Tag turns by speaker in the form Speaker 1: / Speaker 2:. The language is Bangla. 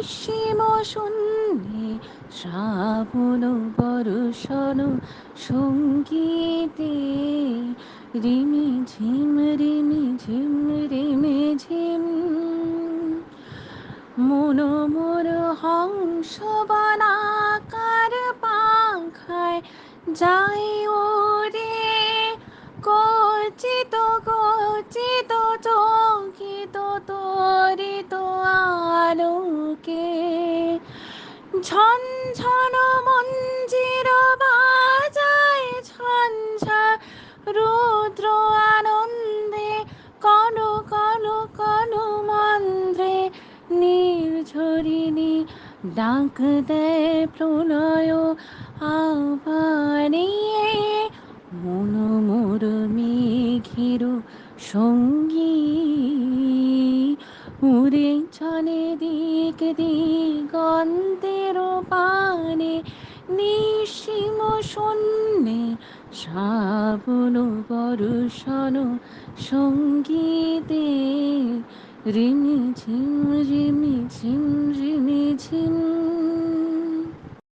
Speaker 1: নিঃসীম শূন্যে শ্রাবণ বর্ষণ সঙ্গীতে রিমি ঝিম রিমি ঝিম রিমি ঝিম মনোমোর হংস বনাকার পাখায় যাই ওরে কচিত কচিত চকিত তরিত আলোকে ঝনঝন মঞ্জির বাজায় ঝঞ্ঝা রুদ্র আনন্দে কন কন কন মন্দ্রে নির্ঝরিণী ডাক দেয় প্রণয় আহ্বানে মন মোর মেঘের সঙ্গী উড়ে চলে দিক দিগন্তের পানে নিঃসীম শূন্যে শ্রাবণ বর্ষণ সঙ্গীতে রিমি ঝিম রিমি ঝিম রিমি ঝিম।